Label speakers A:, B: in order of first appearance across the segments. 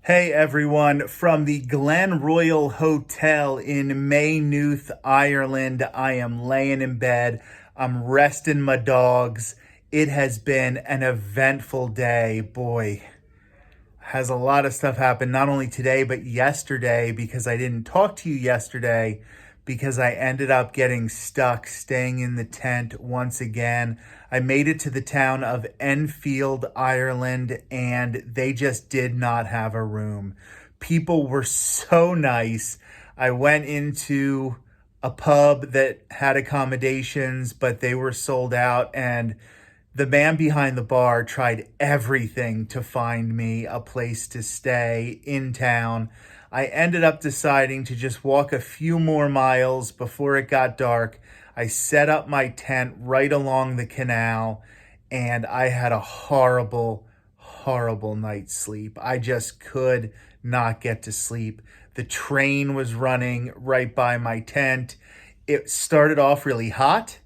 A: Hey everyone, from the Glen Royal Hotel in Maynooth, Ireland. I am laying in bed. I'm resting my dogs. It has been an eventful day. Boy, has a lot of stuff happened, not only today, but yesterday, because I didn't talk to you yesterday because I ended up getting stuck staying in the tent once again. I made it to the town of Enfield, Ireland, and they just did not have a room. People were so nice. I went into a pub that had accommodations, but they were sold out, and the man behind the bar tried everything to find me a place to stay in town. I ended up deciding to just walk a few more miles before it got dark. I set up my tent right along the canal, and I had a horrible, horrible night's sleep. I just could not get to sleep. The train was running right by my tent. It started off really hot,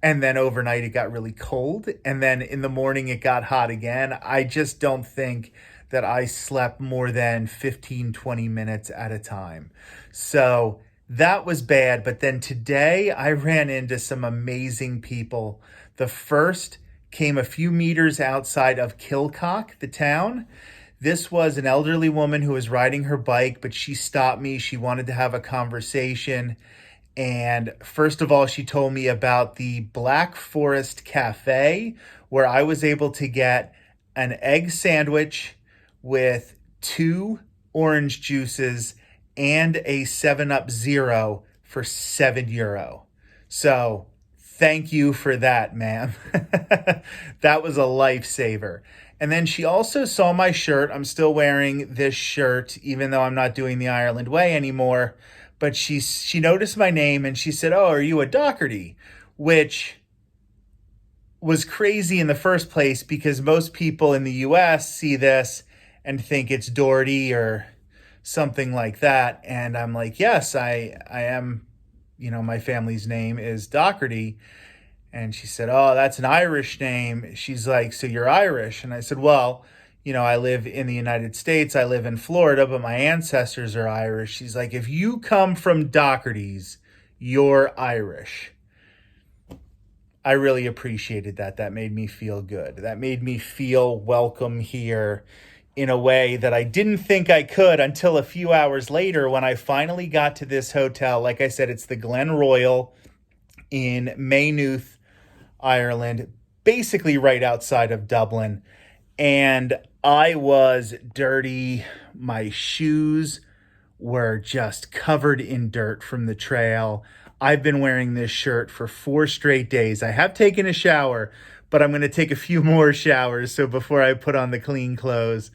A: and then overnight it got really cold, and then in the morning it got hot again. I just don't think that I slept more than 15, 20 minutes at a time. So that was bad. But then today I ran into some amazing people. The first came a few meters outside of Kilcock, the town. This was an elderly woman who was riding her bike, but she stopped me. She wanted to have a conversation. And first of all, she told me about the Black Forest Cafe, where I was able to get an egg sandwich with two orange juices and a 7 Up Zero for €7. So thank you for that, ma'am. That was a lifesaver. And then she also saw my shirt. I'm still wearing this shirt, even though I'm not doing the Ireland way anymore. But she noticed my name and she said, "Oh, are you a Doherty?" Which was crazy in the first place because most people in the US see this and think it's Doherty or something like that. And I'm like, yes, I am, my family's name is Doherty. And she said, "Oh, that's an Irish name." She's like, "So you're Irish?" And I said, "Well, I live in the United States. I live in Florida, but my ancestors are Irish." She's like, "If you come from Doherty's, you're Irish." I really appreciated that. That made me feel good. That made me feel welcome here in a way that I didn't think I could until a few hours later when I finally got to this hotel. Like I said, it's the Glen Royal in Maynooth, Ireland, basically right outside of Dublin. And I was dirty. My shoes were just covered in dirt from the trail. I've been wearing this shirt for 4 straight days. I have taken a shower, but I'm going to take a few more showers. So before I put on the clean clothes,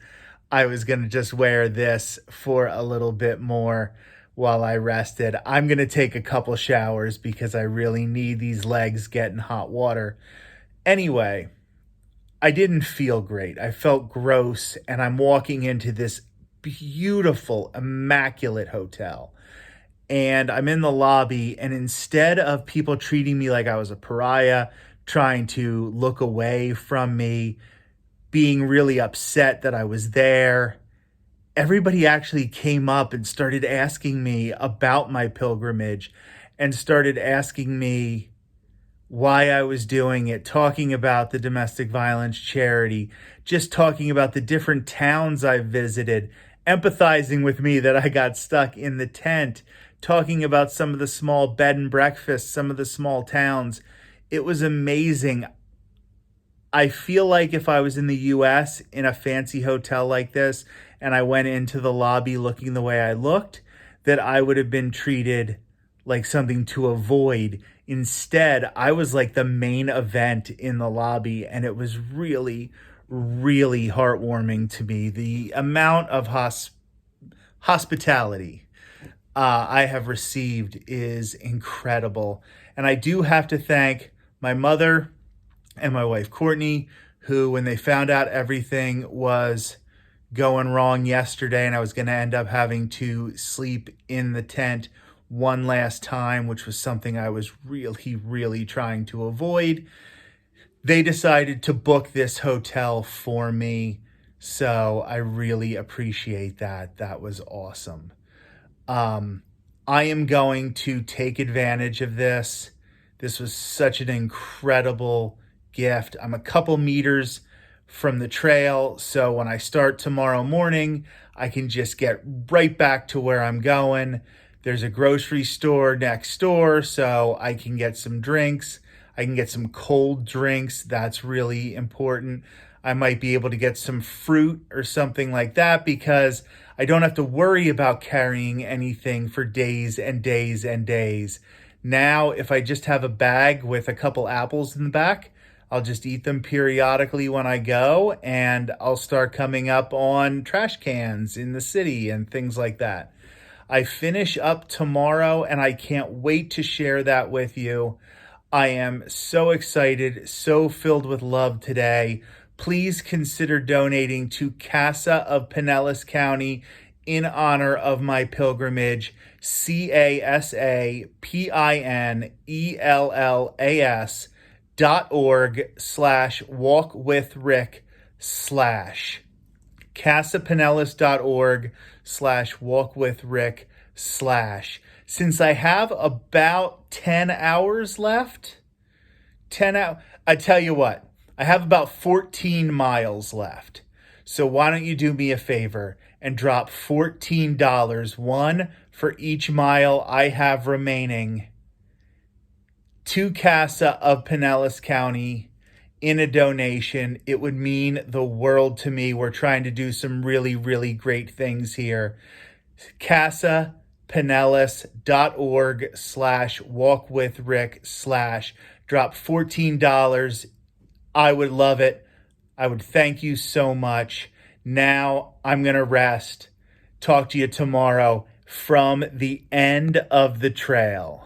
A: I was going to just wear this for a little bit more while I rested. I'm going to take a couple showers because I really need these legs getting hot water. Anyway, I didn't feel great. I felt gross, and I'm walking into this beautiful, immaculate hotel. And I'm in the lobby, and instead of people treating me like I was a pariah, trying to look away from me, being really upset that I was there, everybody actually came up and started asking me about my pilgrimage and started asking me why I was doing it, talking about the domestic violence charity, just talking about the different towns I've visited, empathizing with me that I got stuck in the tent, talking about some of the small bed and breakfasts, some of the small towns. It was amazing. I feel like if I was in the US in a fancy hotel like this and I went into the lobby looking the way I looked, that I would have been treated like something to avoid. Instead, I was like the main event in the lobby, and it was really, really heartwarming to me. The amount of hospitality I have received is incredible. And I do have to thank my mother and my wife, Courtney, who, when they found out everything was going wrong yesterday and I was going to end up having to sleep in the tent one last time, which was something I was really, really trying to avoid, they decided to book this hotel for me So I really appreciate that. That was awesome. Um, I am going to take advantage of this. This was such an incredible gift. I'm a couple meters from the trail, so when I start tomorrow morning, I can just get right back to where I'm going. There's a grocery store next door, so I can get some drinks. I can get some cold drinks. That's really important. I might be able to get some fruit or something like that because I don't have to worry about carrying anything for days and days and days. Now, if I just have a bag with a couple apples in the back, I'll just eat them periodically when I go, and I'll start coming up on trash cans in the city and things like that. I finish up tomorrow, and I can't wait to share that with you. I am so excited, so filled with love today. Please consider donating to Casa of Pinellas County in honor of my pilgrimage. CASAPINELLAS.org/walkwithrick/ casapinellas.org/walkwithrick/. Since I have about 10 hours left, 10 hours, I tell you what, I have about 14 miles left. So why don't you do me a favor and drop $14, one for each mile I have remaining, to Casa of Pinellas County in a donation. It would mean the world to me. We're trying to do some really, really great things here. CasaPinellas.org/walkwithrick/ drop $14. I would love it. I would thank you so much. Now I'm going to rest. Talk to you tomorrow from the end of the trail.